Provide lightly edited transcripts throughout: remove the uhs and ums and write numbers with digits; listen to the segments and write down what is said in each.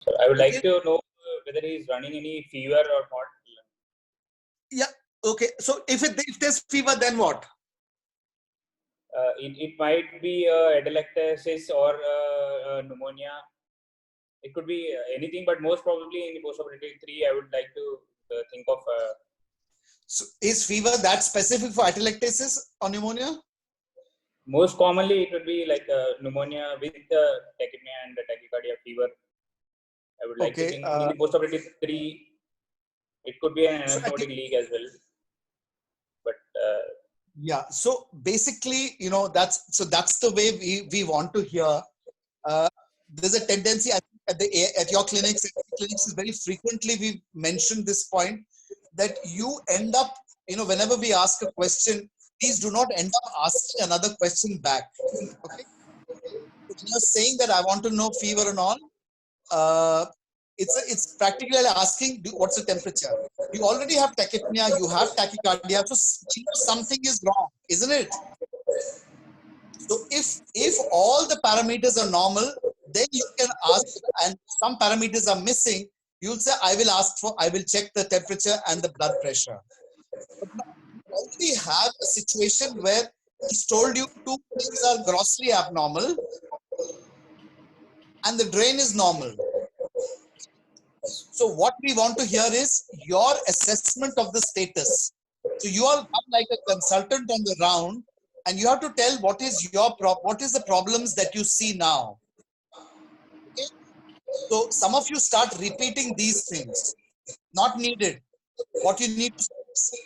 So I would like Okay. to know whether he is running any fever or not. Yeah. Okay. So if there's fever, then what? It might be atelectasis or pneumonia. It could be anything, but most probably in the postoperative 3, I would like to think of. So is fever that specific for atelectasis or pneumonia? Most commonly, it would be like pneumonia with tachypnea and tachycardia fever. I would like to Okay. think in the postoperative 3, it could be an So anastomotic leak as well. But yeah. So basically, that's the way we want to hear. There's a tendency at your clinics is very frequently we mention this point that you end up, whenever we ask a question, please do not end up asking another question back. Okay. When you're saying that I want to know fever and all, it's practically asking what's the temperature. You already have tachypnea, you have tachycardia, so something is wrong, isn't it? So if all the parameters are normal, then you can ask, and some parameters are missing, you'll say I will check the temperature and the blood pressure. But now you already have a situation where he's told you two things are grossly abnormal and the drain is normal. So what we want to hear is your assessment of the status. So you are like a consultant on the round, and you have to tell what is the problems that you see now. Okay? So some of you start repeating these things. Not needed. What you need to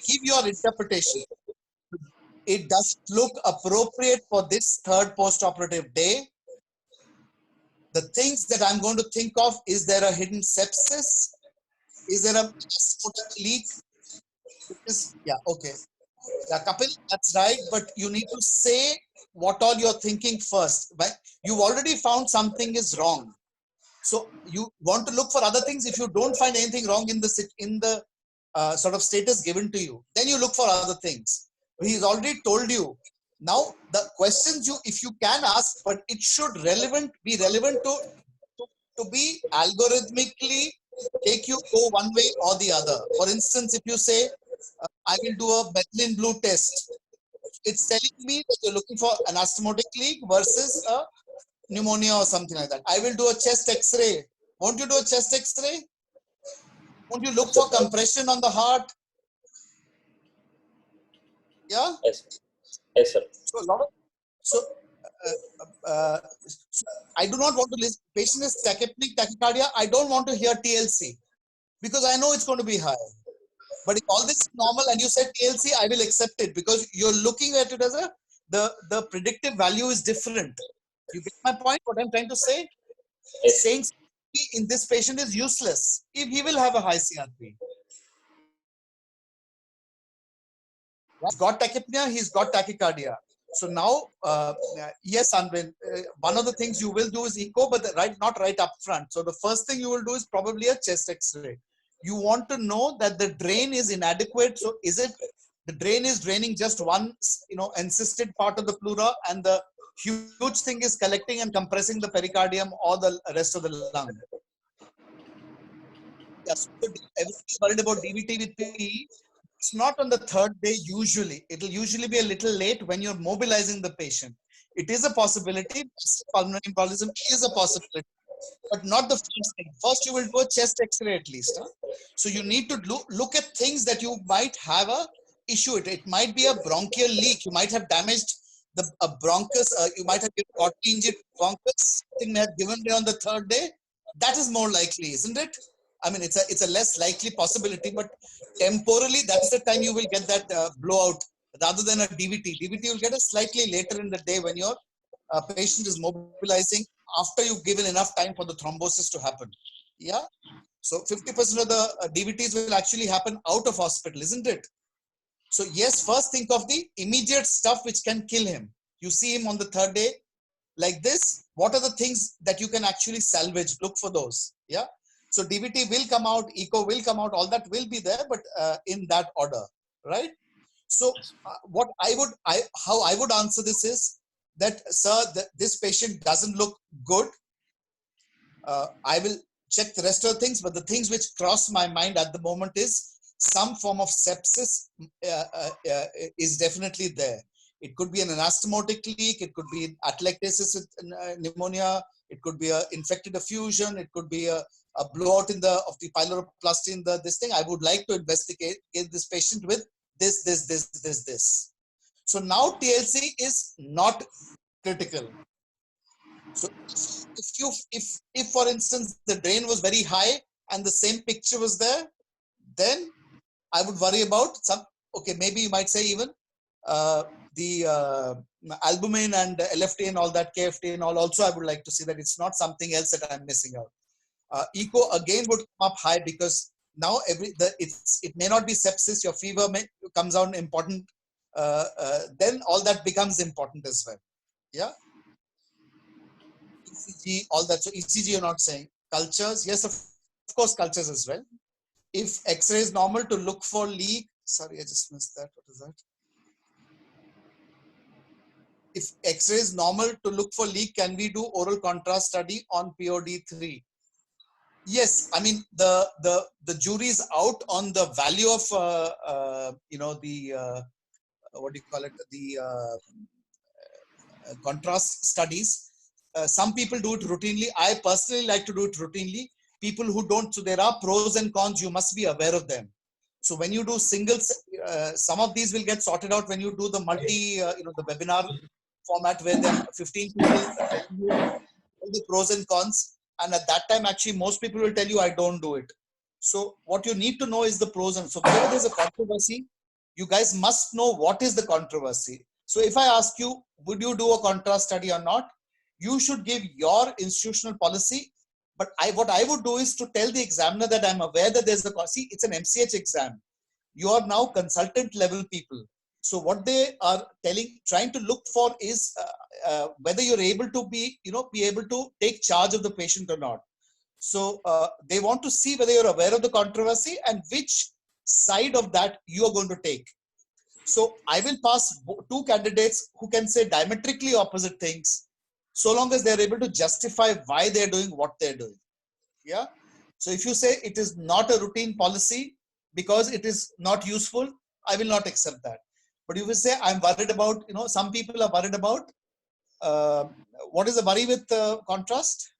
give your interpretation. It does look appropriate for this third post-operative day. The things that I'm going to think of, is there a hidden sepsis? Is there a leak? Yeah, okay. Yeah, Kapil, that's right. But you need to say what all you're thinking first. But you've already found something is wrong. So you want to look for other things. If you don't find anything wrong in the sort of status given to you, then you look for other things. He's already told you. Now the questions if you can ask, but it should be relevant to be algorithmically take you go one way or the other. For instance, if you say I will do a methylene blue test, it's telling me that you're looking for an anastomotic leak versus a pneumonia or something like that. I will do a chest X-ray. Won't you do a chest X-ray? Won't you look for compression on the heart? Yeah. yes, yes, sir. So I do not want to list patient is tachycardia. I don't want to hear TLC because I know it's going to be high. But if all this is normal and you said TLC, I will accept it because you're looking at it as the predictive value is different. You get my point? What I'm trying to say? Yes. Saying in this patient is useless if he will have a high CRP. He's got tachypnea, he's got tachycardia. So now, yes, Anvin, one of the things you will do is echo, but not right up front. So the first thing you will do is probably a chest X-ray. You want to know that the drain is inadequate. So is it the drain is draining just one, encysted part of the pleura, and the huge thing is collecting and compressing the pericardium or the rest of the lung? Yes, so everybody's worried about DVT with PE. It's not on the third day usually. It'll usually be a little late when you're mobilizing the patient. It is a possibility. Pulmonary embolism is a possibility, but not the first thing. First, you will do a chest X-ray at least. Huh? So you need to look at things that you might have a issue. It might be a bronchial leak. You might have damaged the bronchus. You might have got injured bronchus. Something may have given way on the third day. That is more likely, isn't it? I mean, it's a less likely possibility, but temporally, that's the time you will get that blowout rather than a DVT. DVT will get it slightly later in the day when your patient is mobilizing after you've given enough time for the thrombosis to happen. Yeah. So 50% of the DVTs will actually happen out of hospital, isn't it? So yes, first think of the immediate stuff which can kill him. You see him on the third day like this. What are the things that you can actually salvage? Look for those. Yeah. So DVT will come out, echo will come out, all that will be there, but in that order, right? So how I would answer this is that, sir, this patient doesn't look good. I will check the rest of the things, but the things which cross my mind at the moment is some form of sepsis is definitely there. It could be an anastomotic leak, it could be atelectasis with pneumonia, it could be an infected effusion, it could be a blowout of the pyloroplasty in this thing. I would like to investigate this patient with this. So now TLC is not critical. So if for instance the drain was very high and the same picture was there, then I would worry about okay, maybe you might say even the albumin and LFT and all that, KFT and all, also I would like to see that it's not something else that I'm missing out. Echo again would come up high because now it may not be sepsis, your fever comes out important, then all that becomes important as well. Yeah. ECG, all that. So ECG you're not saying. Cultures, yes, of course, cultures as well. If X-ray is normal, to look for leak. Sorry, I just missed that. What is that? If X-ray is normal, to look for leak, can we do oral contrast study on POD3? Yes, I mean the jury is out on the value of what do you call it, the contrast studies. Some people do it routinely. I personally like to do it routinely. People who don't, so there are pros and cons. You must be aware of them. So when you do singles, some of these will get sorted out when you do the the webinar format where there are 15 people telling you all the pros and cons. And at that time, actually, most people will tell you, I don't do it. So what you need to know is the pros. And so whenever there's a controversy, you guys must know what is the controversy. So if I ask you, would you do a contrast study or not? You should give your institutional policy. But what I would do is to tell the examiner that I'm aware that there's see, it's an MCH exam. You are now consultant level people. So what they are trying to look for is whether you're able to be able to take charge of the patient or not. So they want to see whether you're aware of the controversy and which side of that you are going to take. So I will pass two candidates who can say diametrically opposite things, so long as they're able to justify why they're doing what they're doing. Yeah. So if you say it is not a routine policy because it is not useful, I will not accept that. But you will say, I'm worried about, some people are worried about, what is the worry with contrast?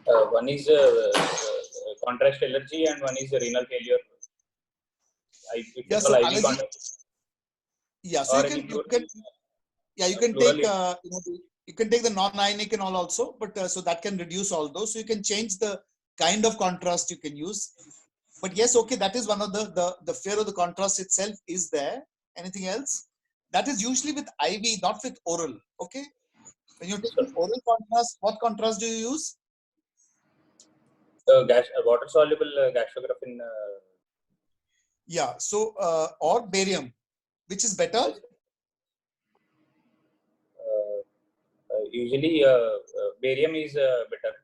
One is contrast allergy and one is renal failure. So you can take you can take the non-ionic and all also, but so that can reduce all those. So you can change the kind of contrast you can use. But yes, okay, that is one of the fear of the contrast itself is there. Anything else? That is usually with IV, not with oral. Okay. When you take oral contrast, what contrast do you use? Water soluble gastrographin. Yeah. So or barium, which is better? Usually barium is better.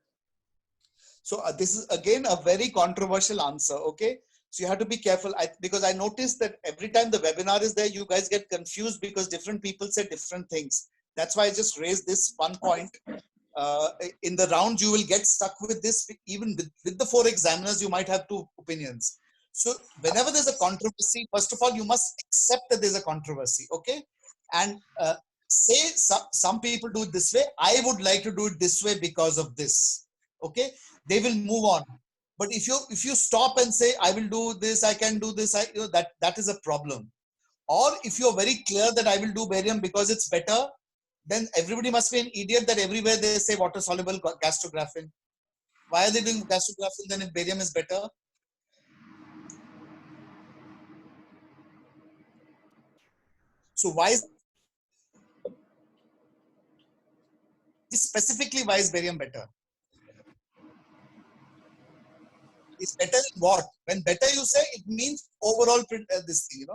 So this is again a very controversial answer. Okay. So you have to be careful because I noticed that every time the webinar is there, you guys get confused because different people say different things. That's why I just raised this one point. In the round, you will get stuck with this. Even with the 4 examiners, you might have 2 opinions. So whenever there's a controversy, first of all, you must accept that there's a controversy. Okay. And say some people do it this way. I would like to do it this way because of this. Okay. They will move on. But if you stop and say, I will do this, I can do this, that is a problem. Or if you're very clear that I will do barium because it's better, then everybody must be an idiot that everywhere they say water soluble gastrographin. Why are they doing gastrographin then if barium is better? So specifically why is barium better? It's better in what? When better you say, it means overall this thing,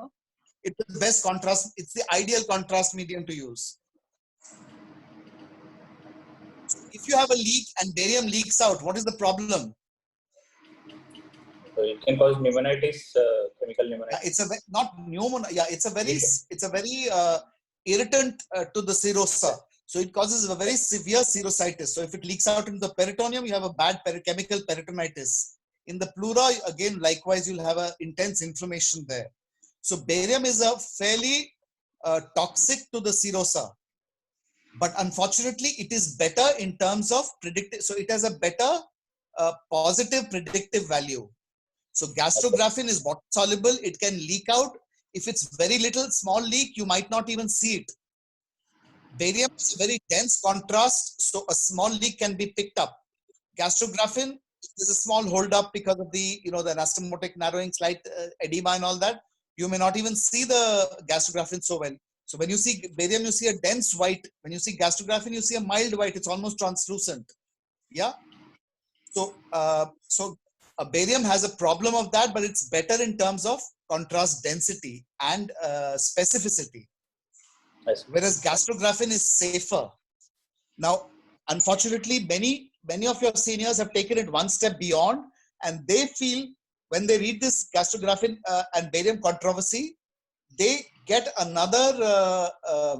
it's the best contrast. It's the ideal contrast medium to use. So if you have a leak and barium leaks out, what is the problem? So it can cause pneumonitis, chemical pneumonitis. It's not pneumonia. Yeah, it's a very irritant to the serosa. So it causes a very severe serositis. So if it leaks out into the peritoneum, you have a bad chemical peritonitis. In the pleura, again, likewise, you'll have an intense inflammation there. So barium is a fairly toxic to the serosa. But unfortunately, it is better in terms of predictive. So it has a better positive predictive value. So gastrographin is water soluble. It can leak out. If it's very little, small leak, you might not even see it. Barium is a very dense contrast, so a small leak can be picked up. Gastrographin is a small hold up because of the, the anastomotic narrowing, slight edema and all that. You may not even see the gastrographin so well. So when you see barium, you see a dense white. When you see gastrographin, you see a mild white. It's almost translucent. Yeah. So, barium has a problem of that, but it's better in terms of contrast density and specificity. Whereas gastrographin is safer. Now, unfortunately, many of your seniors have taken it one step beyond, and they feel when they read this gastrographin and barium controversy, they get another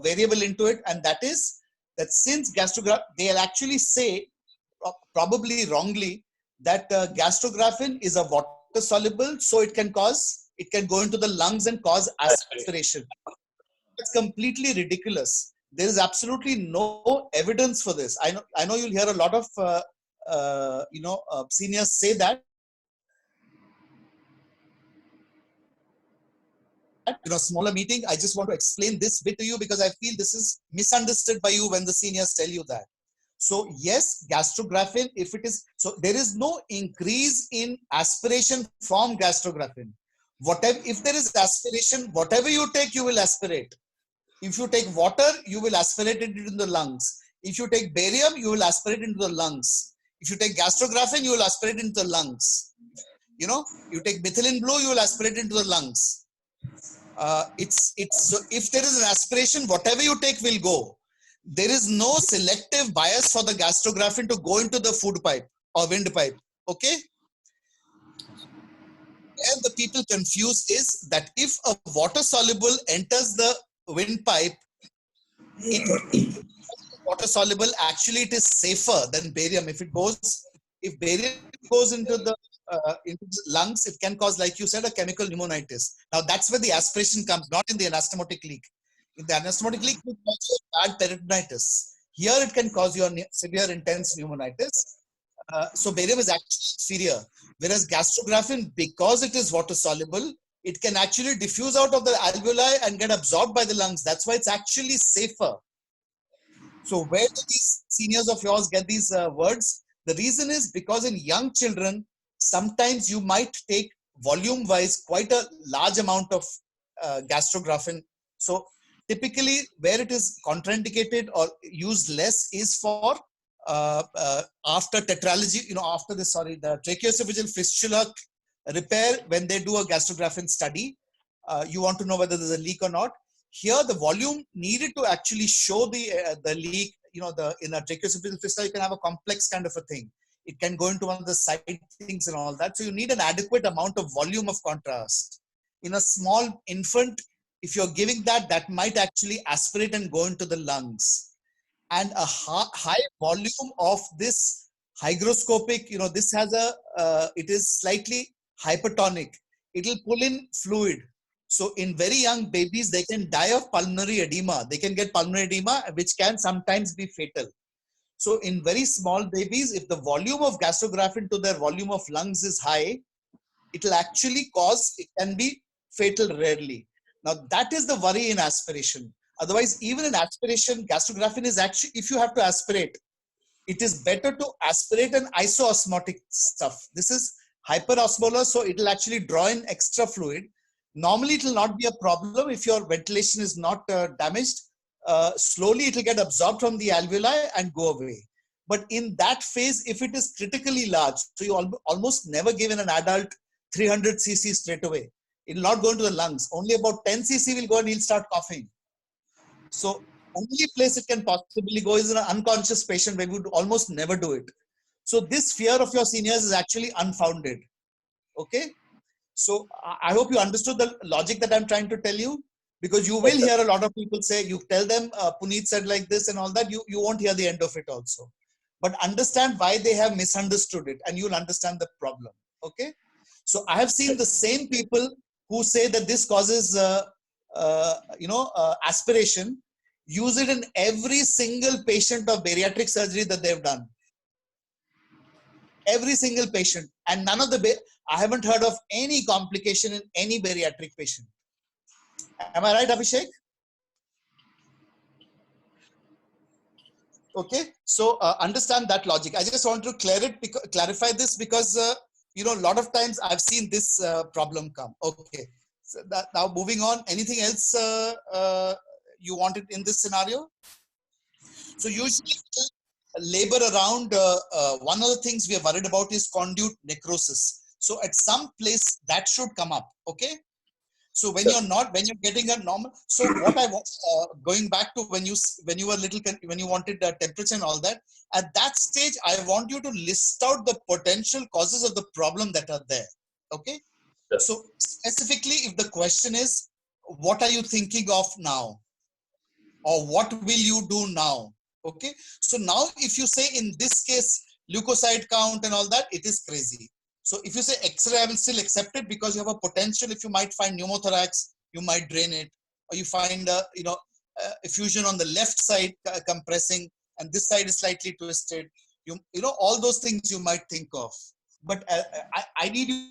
variable into it, and that is that since they'll actually say, probably wrongly, that gastrographin is a water soluble, so it can go into the lungs and cause aspiration. It's completely ridiculous. There is absolutely no evidence for this. I know you'll hear a lot of seniors say that. Smaller meeting. I just want to explain this bit to you because I feel this is misunderstood by you when the seniors tell you that. So yes, gastrographin, if it is, so there is no increase in aspiration from gastrographin. If there is aspiration, whatever you take, you will aspirate. If you take water, you will aspirate it into the lungs. If you take barium, you will aspirate into the lungs. If you take gastrographin, you will aspirate into the lungs. You take methylene blue, you will aspirate into the lungs. So if there is an aspiration, whatever you take will go. There is no selective bias for the gastrographin to go into the food pipe or windpipe. Okay? Where the people confuse is that if a water soluble enters the windpipe, water soluble, actually it is safer than barium. If barium goes into the lungs, it can cause, like you said, a chemical pneumonitis. Now that's where the aspiration comes, not in the anastomotic leak. In the anastomotic leak, it causes bad peritonitis. Here it can cause you a severe intense pneumonitis. So barium is actually inferior. Whereas gastrographin, because it is water soluble, it can actually diffuse out of the alveoli and get absorbed by the lungs. That's why it's actually safer. So where do these seniors of yours get these words? The reason is because in young children, sometimes you might take volume-wise quite a large amount of gastrographin. So typically where it is contraindicated or used less is for after tetralogy, after the tracheoesophageal fistula repair, when they do a gastrographin study, you want to know whether there's a leak or not. Here, the volume needed to actually show the leak, in a tracheoesophageal fistula, you can have a complex kind of a thing. It can go into one of the side things and all that. So you need an adequate amount of volume of contrast. In a small infant, if you're giving that might actually aspirate and go into the lungs. And a high volume of this hygroscopic, this has it is slightly hypertonic. It'll pull in fluid. So in very young babies, they can die of pulmonary edema. They can get pulmonary edema, which can sometimes be fatal. So in very small babies, if the volume of gastrographin to their volume of lungs is high, it will actually it can be fatal rarely. Now that is the worry in aspiration. Otherwise, even in aspiration, gastrographin is actually, if you have to aspirate, it is better to aspirate an isoosmotic stuff. This is hyperosmolar, so it will actually draw in extra fluid. Normally, it will not be a problem if your ventilation is not damaged. Slowly, it will get absorbed from the alveoli and go away. But in that phase, if it is critically large, so you almost never give in an adult 300 cc straight away. It will not go into the lungs. Only about 10 cc will go and he'll start coughing. So only place it can possibly go is in an unconscious patient where we would almost never do it. So this fear of your seniors is actually unfounded. Okay. So I hope you understood the logic that I'm trying to tell you. Because you will hear a lot of people say, you tell them Puneet said like this and all that, you won't hear the end of it also. But understand why they have misunderstood it, and you'll understand the problem. Okay. So I have seen the same people who say that this causes, aspiration, use it in every single patient of bariatric surgery that they've done. Every single patient. And none of the, I haven't heard of any complication in any bariatric patient. Am I right, Abhishek? Okay. So understand that logic. I just want to clarify this because, a lot of times I've seen this problem come. Okay. So now moving on, anything else you wanted in this scenario? So usually labor around, one of the things we are worried about is conduit necrosis. So at some place that should come up. Okay. So when you're getting a normal, so what I want, going back to when you were when you wanted temperature and all that, at that stage, I want you to list out the potential causes of the problem that are there. Okay. Yes. So specifically, if the question is, what are you thinking of now? Or what will you do now? Okay. So now if you say in this case, leukocyte count and all that, it is crazy. So if you say X-ray, I will still accept it because you have a potential. If you might find pneumothorax, you might drain it, or you find effusion on the left side compressing, and this side is slightly twisted. All those things you might think of. But I need you.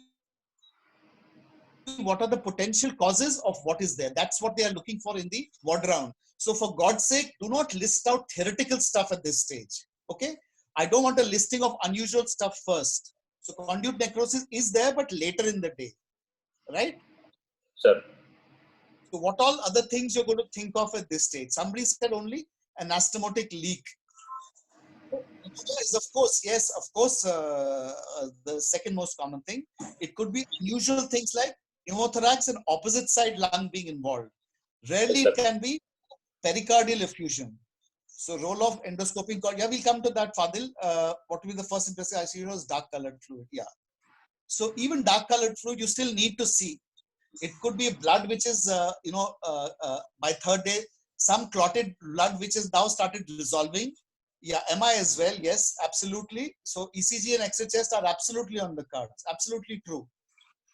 What are the potential causes of what is there? That's what they are looking for in the ward round. So for God's sake, do not list out theoretical stuff at this stage. Okay. I don't want a listing of unusual stuff first. So conduit necrosis is there, but later in the day, right? Sir. So what all other things you're going to think of at this stage? Somebody said only anastomotic leak. Of course, yes, of course, the second most common thing. It could be unusual things like pneumothorax and opposite side lung being involved. Rarely it can be pericardial effusion. So role of endoscoping, yeah, we'll come to that, Fadil. What will be the first impression I see is dark colored fluid. Yeah. So even dark colored fluid, you still need to see. It could be blood which is, by third day, some clotted blood which is now started dissolving. Yeah, MI as well. Yes, absolutely. So ECG and X-ray chest are absolutely on the cards. Absolutely true.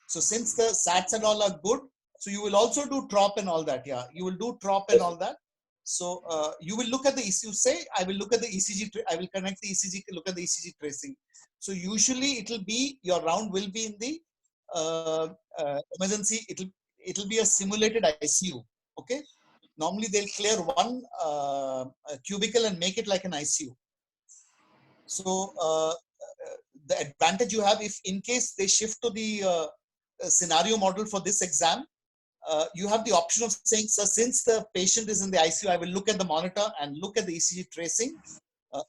So since the SATs and all are good, so you will also do TROP and all that. Yeah, you will do TROP and all that. So you will look at the ECG. Say, I will look at the ECG. I will connect the ECG. Look at the ECG tracing. So usually it will be, your round will be in the emergency. It'll be a simulated ICU. Okay. Normally they'll clear one cubicle and make it like an ICU. So the advantage you have, if in case they shift to the scenario model for this exam, you have the option of saying, sir, since the patient is in the ICU, I will look at the monitor and look at the ECG tracing.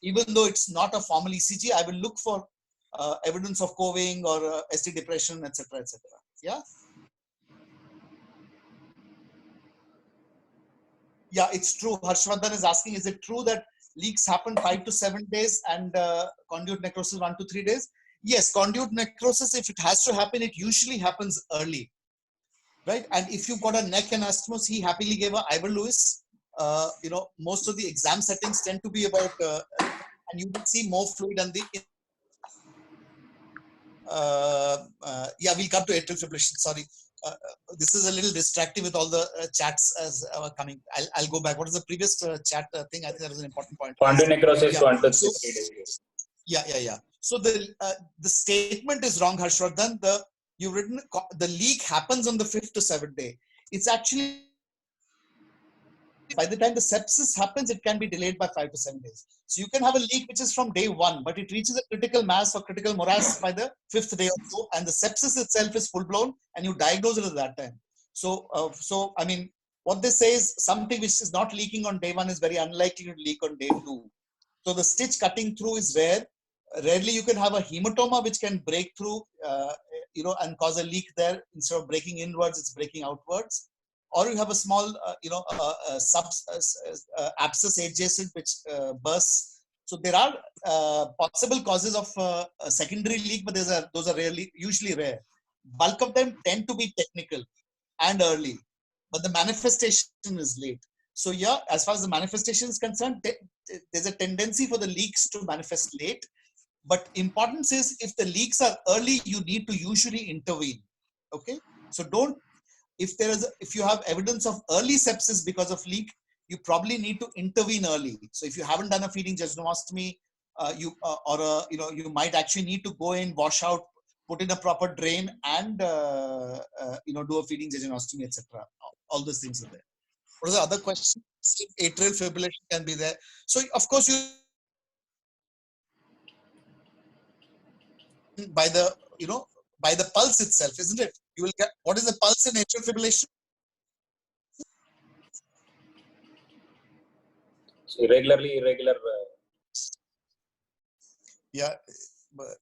Even though it's not a formal ECG, I will look for evidence of coving or ST depression, etc., etc. Yeah. Yeah, it's true. Harshvardhan is asking, is it true that leaks happen 5 to 7 days and conduit necrosis 1 to 3 days? Yes, conduit necrosis, if it has to happen, it usually happens early, right? And if you've got a neck anastomos, he happily gave a Ivor Lewis. Most of the exam settings tend to be about, and you will see more fluid on the. Yeah, we'll come to atrial fibrillation. Sorry. This is a little distracting with all the chats as coming. I'll go back. What is the previous chat thing? I think that was an important point. Conduit necrosis 1 to 3 days. Yeah. So the statement is wrong, Harshvardhan. You've written the leak happens on the 5th to 7th day. It's actually, by the time the sepsis happens, it can be delayed by 5 to 7 days. So you can have a leak which is from day 1, but it reaches a critical mass or critical morass by the 5th day or so, and the sepsis itself is full blown, and you diagnose it at that time. So I mean, what they say is something which is not leaking on day 1 is very unlikely to leak on day 2. So the stitch cutting through is rare. Rarely you can have a hematoma which can break through, and cause a leak there. Instead of breaking inwards, it's breaking outwards. Or you have a small, abscess adjacent which bursts. So there are possible causes of a secondary leak, but those are usually rare. Bulk of them tend to be technical and early. but the manifestation is late. So yeah, as far as the manifestation is concerned, there's a tendency for the leaks to manifest late. But importance is, if the leaks are early, you need to usually intervene. Okay, so don't, if you have evidence of early sepsis because of leak, you probably need to intervene early. So if you haven't done a feeding jejunostomy, you might actually need to go in, wash out, put in a proper drain, and do a feeding jejunostomy, etc. All those things are there. What are the other questions? Atrial fibrillation can be there. So of course you, by the by the pulse itself, isn't it? You will get, what is the pulse in atrial fibrillation? Irregular. Yeah,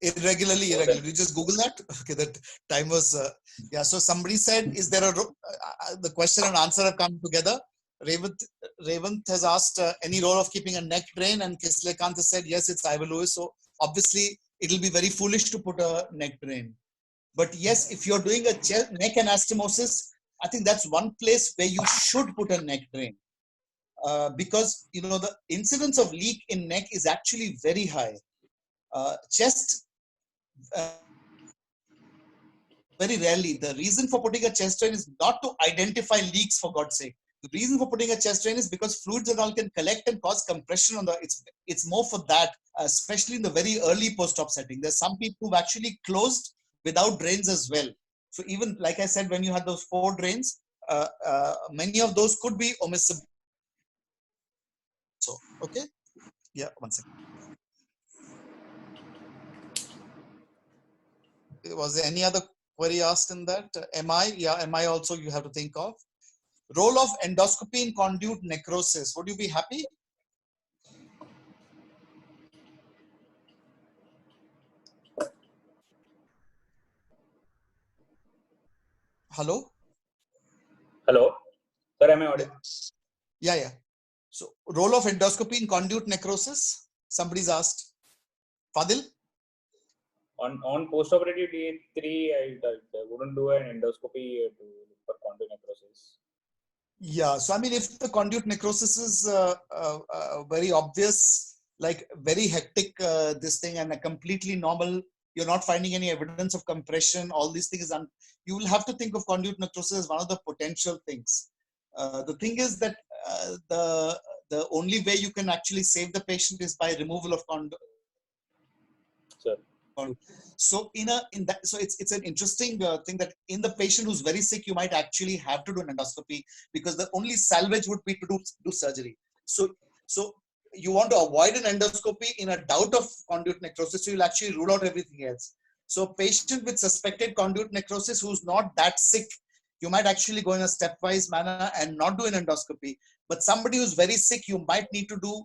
irregular. You just Google that. Okay, that time was yeah. So somebody said, is there a the question and answer have come together. Revant has asked any role of keeping a neck drain, and Kislekant has said yes, it's Ivor Lewis. So obviously it'll be very foolish to put a neck drain. But yes, if you're doing a neck anastomosis, I think that's one place where you should put a neck drain. Because the incidence of leak in neck is actually very high. Chest, very rarely. The reason for putting a chest drain is not to identify leaks, for God's sake. The reason for putting a chest drain is because fluids and all can collect and cause compression on the. It's more for that, especially in the very early post-op setting. There's some people who've actually closed without drains as well. So even like I said, when you had those 4 drains, many of those could be omissible. So okay, yeah, one second. Was there any other query asked in that? MI, yeah, MI also you have to think of. Role of endoscopy in conduit necrosis. Would you be happy? Hello? Hello? Sir, am I audible? Yeah. So, role of endoscopy in conduit necrosis? Somebody's asked. Fadil? On post-operative D3, I wouldn't do an endoscopy to look for conduit necrosis. Yeah, so I mean, if the conduit necrosis is very obvious, like very hectic, this thing, and a completely normal, you're not finding any evidence of compression, all these things, you will have to think of conduit necrosis as one of the potential things. The thing is that the only way you can actually save the patient is by removal of conduit. Sure. So so it's an interesting thing that in the patient who's very sick, you might actually have to do an endoscopy, because the only salvage would be to do surgery. So you want to avoid an endoscopy in a doubt of conduit necrosis, so you'll actually rule out everything else. So patient with suspected conduit necrosis who's not that sick, you might actually go in a stepwise manner and not do an endoscopy. But somebody who's very sick, you might need to do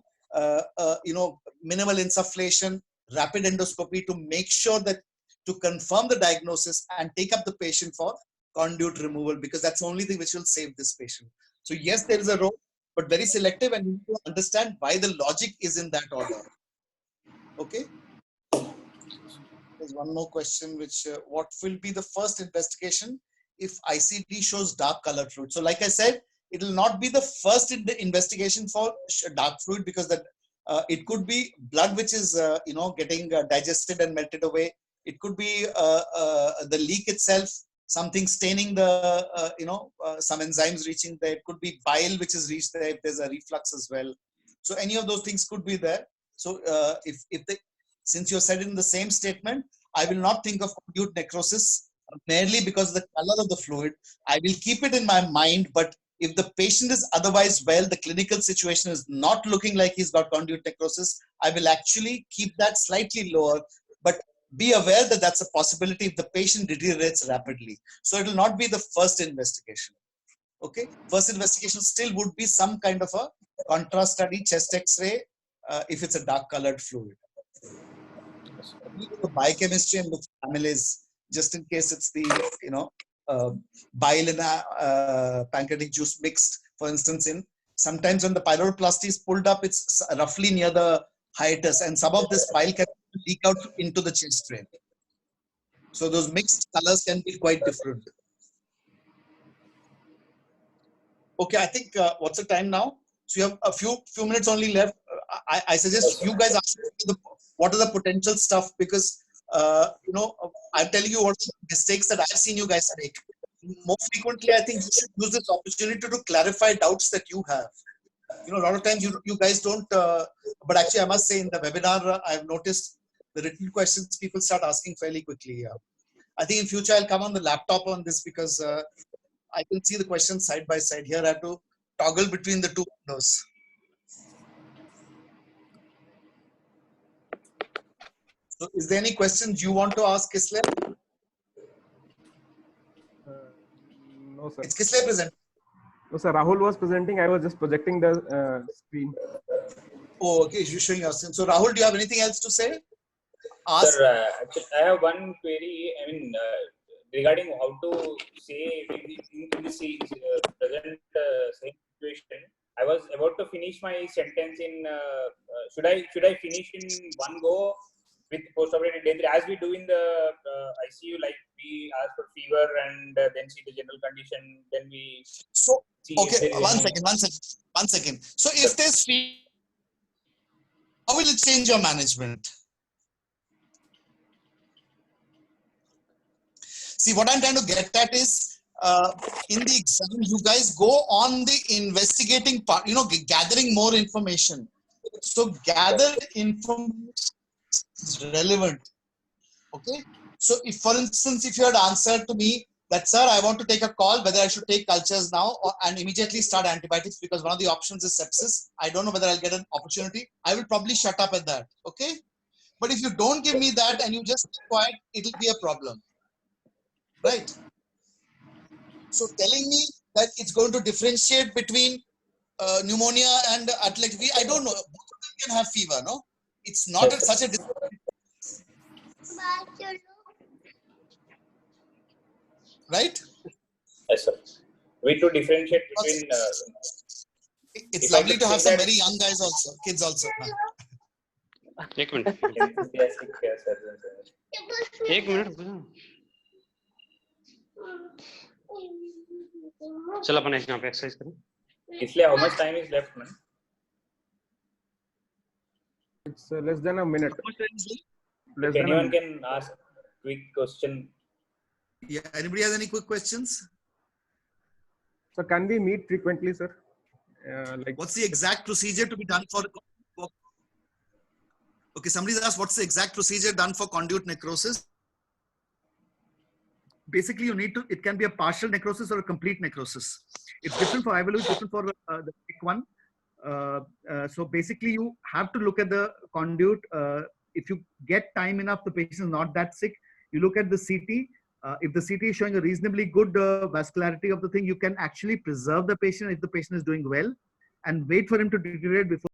minimal insufflation, rapid endoscopy to make sure that, to confirm the diagnosis and take up the patient for conduit removal, because that's the only thing which will save this patient. So yes, there is a role, but very selective, and you need to understand why the logic is in that order. Okay. There's one more question, which what will be the first investigation if ICD shows dark colored fluid? So like I said, it will not be the first investigation for dark fluid, because that it could be blood which is getting digested and melted away. It could be the leak itself, something staining the some enzymes reaching there. It could be bile which is reached there if there's a reflux as well. So any of those things could be there. So since you said it in the same statement, I will not think of conduit necrosis merely because of the color of the fluid. I will keep it in my mind, but if the patient is otherwise well, the clinical situation is not looking like he's got conduit necrosis, I will actually keep that slightly lower, but be aware that that's a possibility if the patient deteriorates rapidly. So it will not be the first investigation. Okay, first investigation still would be some kind of a contrast study, chest X-ray, if it's a dark colored fluid. The biochemistry and look for amylase, just in case it's the bile and pancreatic juice mixed. For instance, sometimes when the pyloroplasty is pulled up, it's roughly near the hiatus, and some of this bile can leak out into the chest drain. So those mixed colors can be quite different. Okay, I think what's the time now? So you have a few minutes only left. I suggest you guys ask what are the potential stuff, because I'm telling you what mistakes that I've seen you guys make. More frequently, I think you should use this opportunity to clarify doubts that you have. A lot of times you guys don't. But actually, I must say in the webinar, I've noticed the written questions people start asking fairly quickly. Yeah. I think in future I'll come on the laptop on this, because I can see the questions side by side. Here I have to toggle between the two windows. So is there any questions you want to ask Kisle? No, sir. It's Kisle present. No, sir. Rahul was presenting. I was just projecting the screen. Oh, okay. You're showing your screen. So Rahul, do you have anything else to say? Ask. Sir, I have one query. I mean, regarding how to say in this present same situation. I was about to finish my sentence in. Should I finish in one go with post-operative day 3, as we do in the ICU? Like we ask for fever and then see the general condition. Then we. So see okay, one second. So if there's fever, how will it change your management? See, what I'm trying to get at is, in the exam, you guys go on the investigating part, gathering more information. So gathered information is relevant. Okay. So if, for instance, if you had answered to me that, sir, I want to take a call whether I should take cultures now and immediately start antibiotics because one of the options is sepsis, I don't know whether I'll get an opportunity, I will probably shut up at that. Okay. But if you don't give me that and you just keep quiet, it'll be a problem. Right. So telling me that it's going to differentiate between pneumonia and athlete, I don't know. Both of them can have fever, no? It's not such a. Right? Yes, sir. We to differentiate between. It's lovely to have some very young guys also, kids also. एक minute चल अपन यहाँ पे exercise करें. इसलिए how much time is left, man? It's less than a minute. If anyone can ask quick question. Yeah. Anybody has any quick questions? So can we meet frequently, sir? Like what's the exact procedure to be done for? Okay, somebody's asked what's the exact procedure done for conduit necrosis? Basically, you need to. It can be a partial necrosis or a complete necrosis. It's different for IVLU, it's different for the quick one. So basically, you have to look at the conduit. If you get time enough, the patient is not that sick. You look at the CT. If the CT is showing a reasonably good vascularity of the thing, you can actually preserve the patient if the patient is doing well, and wait for him to deteriorate before.